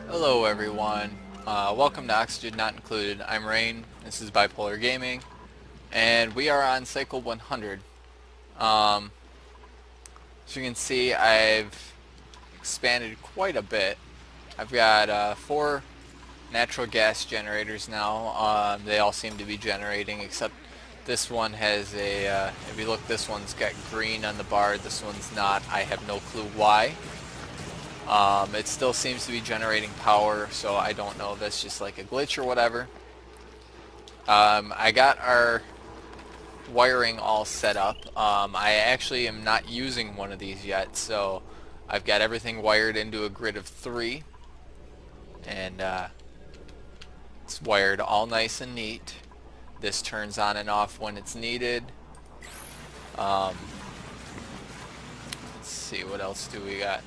Hello everyone, welcome to Oxygen Not Included. I'm Rain, this is Bipolar Gaming, and we are on cycle 100. As you can see, I've expanded quite a bit. I've got 4 natural gas generators now. They all seem to be generating, except this one has if you look, this one's got green on the bar, this one's not. I have no clue why. It still seems to be generating power, so I don't know if that's just like a glitch or whatever. I got our wiring all set up. I actually am not using one of these yet, so I've got everything wired into a grid of 3, and it's wired all nice and neat. This turns on and off when it's needed. Let's see, what else do we got?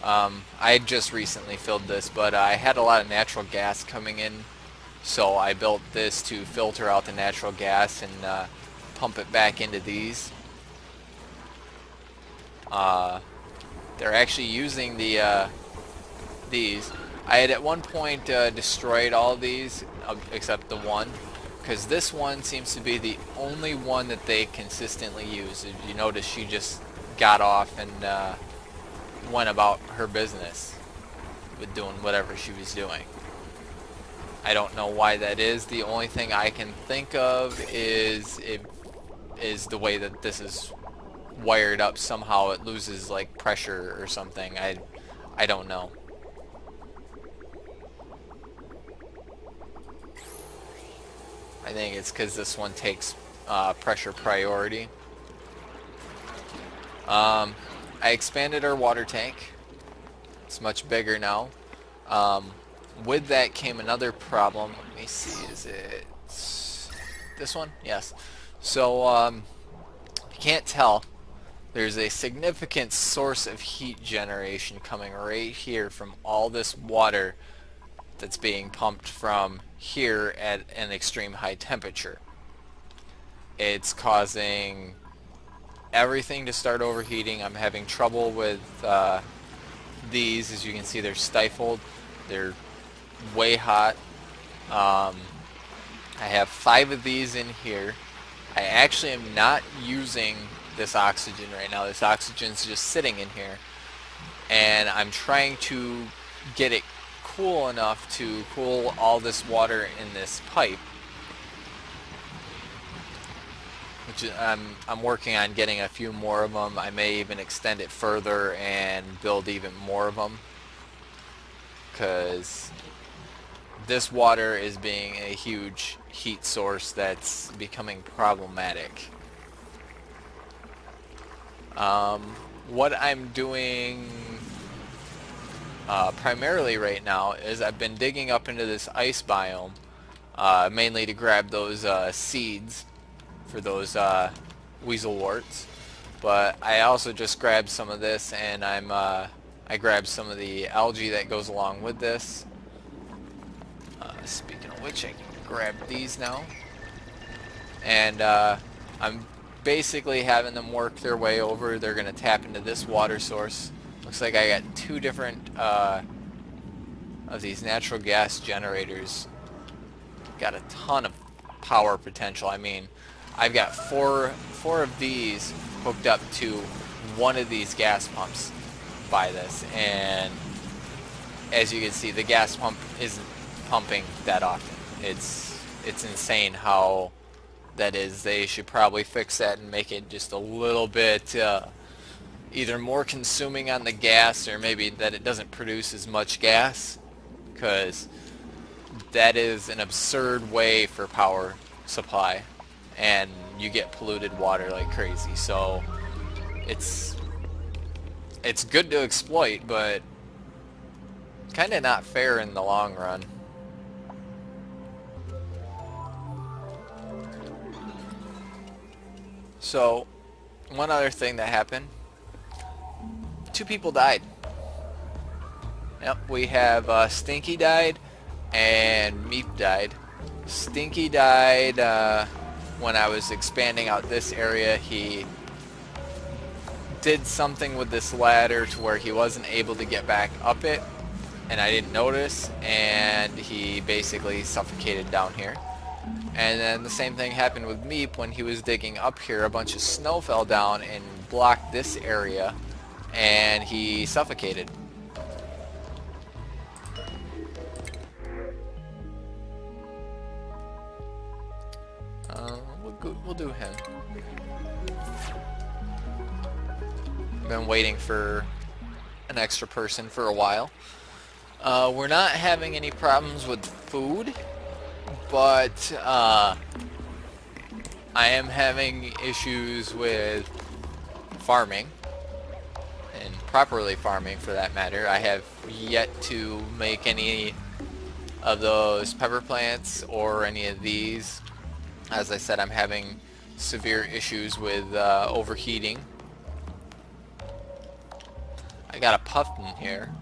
I just recently filled this, but I had a lot of natural gas coming in, so I built this to filter out the natural gas and pump it back into these. They're actually using these. I had at one point destroyed all of these except the one, because this one seems to be the only one that they consistently use. If you notice, she just got off and went about her business with doing whatever she was doing. I don't know why that is. The only thing I can think of is the way that this is wired up. Somehow it loses like pressure or something. I don't know. I think it's because this one takes pressure priority. I expanded our water tank. It's much bigger now. With that came another problem. Let me see, is it this one? Yes. So, you can't tell. There's a significant source of heat generation coming right here from all this water that's being pumped from here at an extreme high temperature. It's causing everything to start overheating. I'm having trouble with these. As you can see, they're stifled. They're way hot. I have 5 of these in here. I actually am not using this oxygen right now. This oxygen's just sitting in here, and I'm trying to get it cool enough to cool all this water in this pipe, which I'm working on getting a few more of them. I may even extend it further and build even more of them, because this water is being a huge heat source that's becoming problematic. What I'm doing primarily right now is I've been digging up into this ice biome, mainly to grab those seeds for those weasel warts, but I also just grabbed some of this, and I grabbed some of the algae that goes along with this. Speaking of which, I can grab these now, and I'm basically having them work their way over. They're going to tap into this water source. Looks like I got 2 different of these natural gas generators. Got a ton of power potential. I mean, I've got four of these hooked up to one of these gas pumps by this, and as you can see, the gas pump isn't pumping that often. It's insane how that is. They should probably fix that and make it just a little bit either more consuming on the gas, or maybe that it doesn't produce as much gas, because that is an absurd way for power supply, and you get polluted water like crazy. So it's good to exploit, but kind of not fair in the long run. So one other thing that happened, 2 people died. Yep, we have Stinky died and Meep died. Stinky died when I was expanding out this area. He did something with this ladder to where he wasn't able to get back up it, and I didn't notice, and he basically suffocated down here. And then the same thing happened with Meep when he was digging up here. A bunch of snow fell down and blocked this area, and he suffocated. We'll do him. Been waiting for an extra person for a while. We're not having any problems with food, but I am having issues with farming, and properly farming for that matter. I have yet to make any of those pepper plants or any of these. As I said, I'm having severe issues with overheating. I got a puffin here.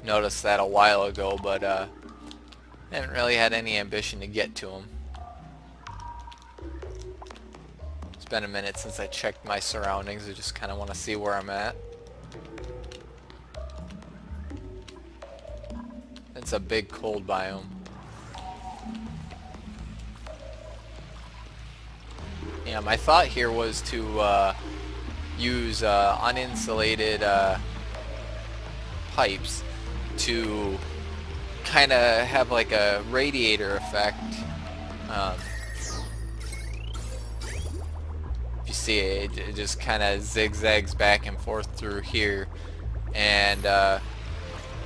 Noticed that a while ago, but haven't really had any ambition to get to him. It's been a minute since I checked my surroundings. I just kind of want to see where I'm at. It's a big cold biome. Yeah, my thought here was to use uninsulated pipes to kind of have like a radiator effect. If you see it, it just kind of zigzags back and forth through here, and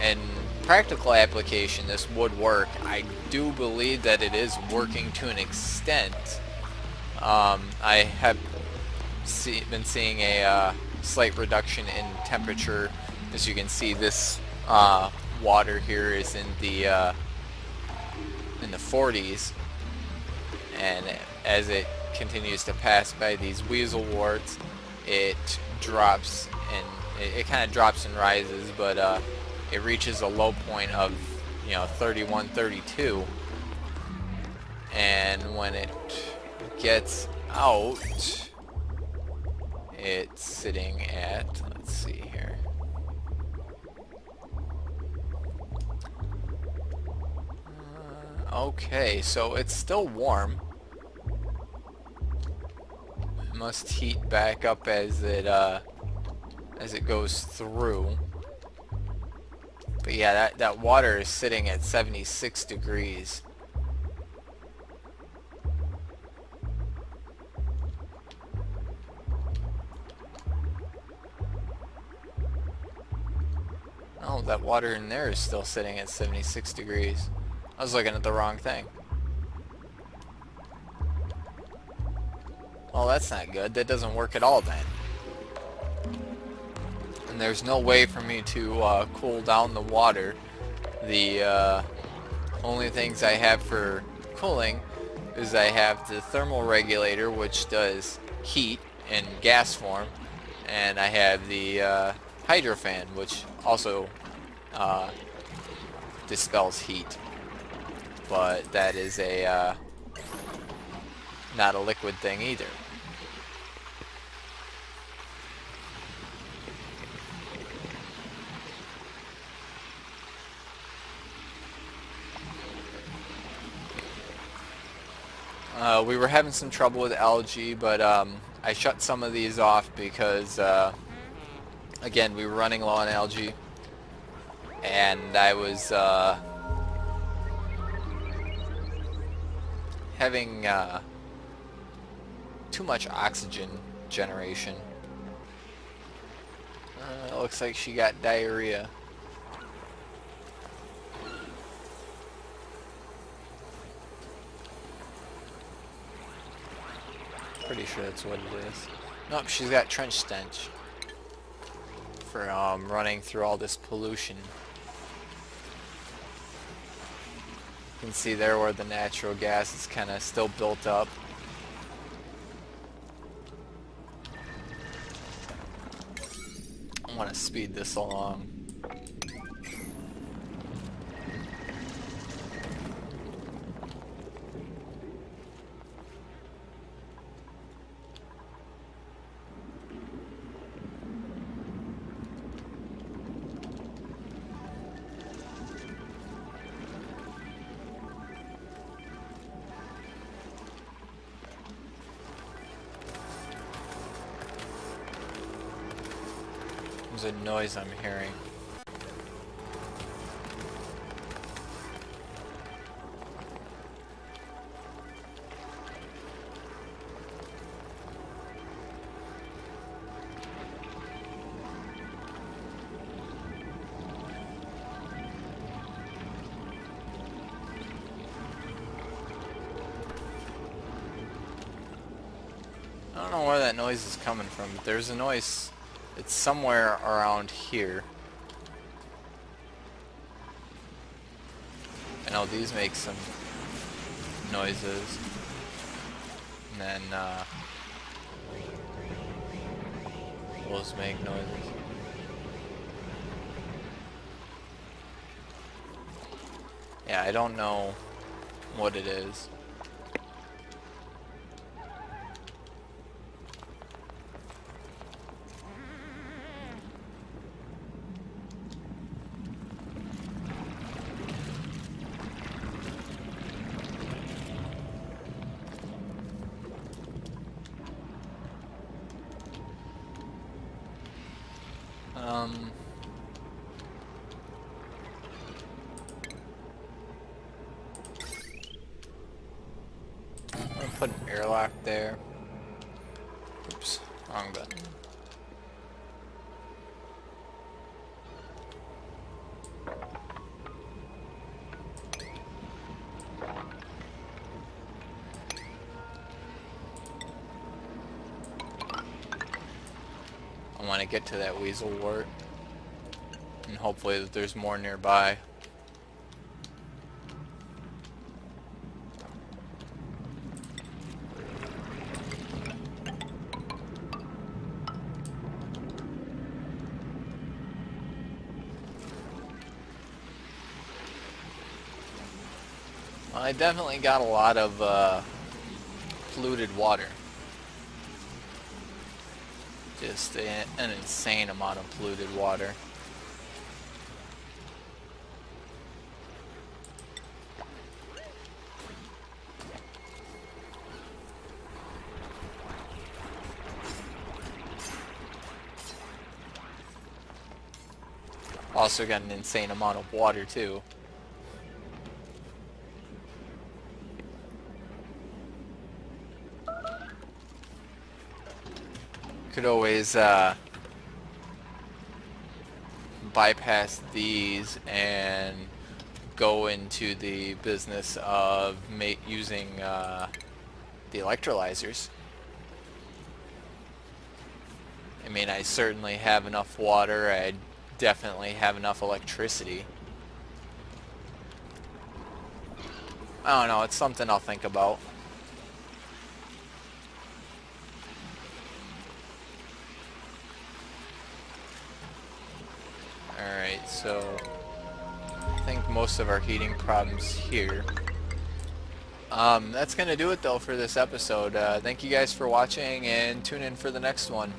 in practical application this would work. I do believe that it is working to an extent. I have been seeing a slight reduction in temperature. As you can see, this water here is in the 40s, and as it continues to pass by these weasel warts, it drops, and it kind of drops and rises, but it reaches a low point of 31, 32, and when it gets out, it's sitting at, let's see here, okay, so it's still warm. It must heat back up as it goes through. But yeah, that water is sitting at 76 degrees. Oh, that water in there is still sitting at 76 degrees. I was looking at the wrong thing. Well, that's not good. That doesn't work at all then. And there's no way for me to cool down the water. The only things I have for cooling is I have the thermal regulator, which does heat in gas form, and I have the hydro fan, which also dispels heat, but that is a not a liquid thing either. We were having some trouble with algae, but I shut some of these off because again, we were running low on algae, and I was having too much oxygen generation. It looks like she got diarrhea. Pretty sure that's what it is. Nope, she's got trench stench for running through all this pollution. You can see there where the natural gas is kind of still built up. I want to speed this along. There's a noise I'm hearing. I don't know where that noise is coming from, but there's a noise. It's somewhere around here. I know these make some noises. And then those make noises. Yeah, I don't know what it is. I'm gonna put an airlock there. Oops, wrong button. I want to get to that weasel wart, and hopefully that there's more nearby. Well, I definitely got a lot of polluted water. Just an insane amount of polluted water. Also got an insane amount of water too. Could always bypass these and go into the business of using the electrolyzers. I mean, I certainly have enough water. I definitely have enough electricity. I don't know, it's something I'll think about. Alright, so I think most of our heating problems here. That's gonna do it though for this episode. Thank you guys for watching, and tune in for the next one.